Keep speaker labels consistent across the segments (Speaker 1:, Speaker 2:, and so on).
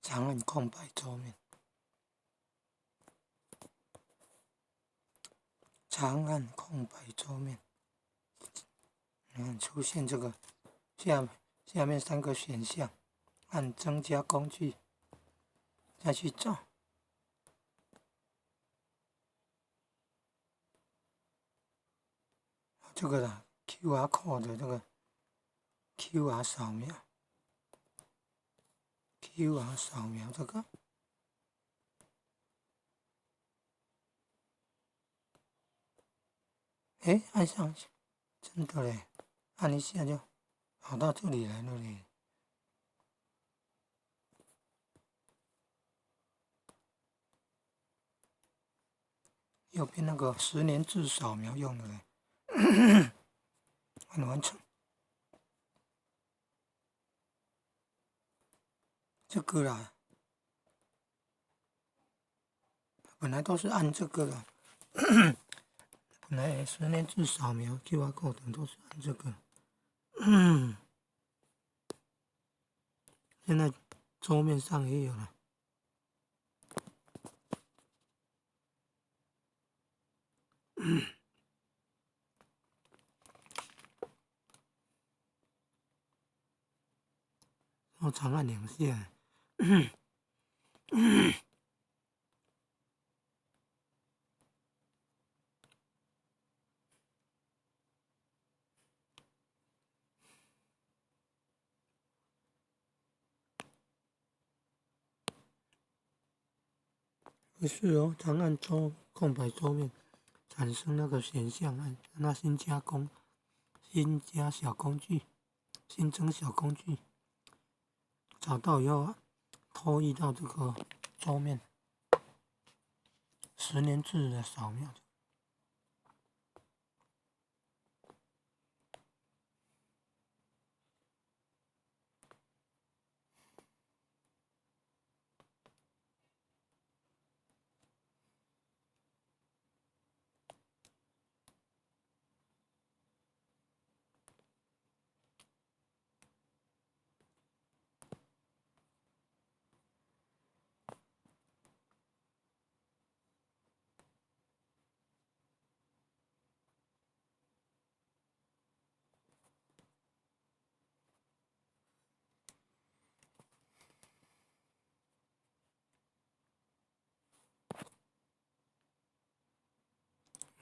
Speaker 1: 长按空白桌面，长按空白桌面，你看出现这个下面3个选项，按增加工具再去找这个啦 QR code 的这个 QR 扫描这个。按上去，真的嘞，按一下就跑到这里来了嘞。右边那个10年制扫描用的嘞，按完成。这个啦，本来都是按这个的，本来10年制扫描 QR code 都是按这个。现在桌面上也有了。我长按2下。不是哦，长按空白桌面，产生那个选项，按那新加工，新加小工具，新增小工具，找到以后拖移到这个桌面10年制的扫描。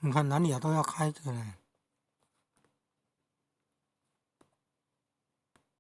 Speaker 1: 你看蓝牙都要开着呢。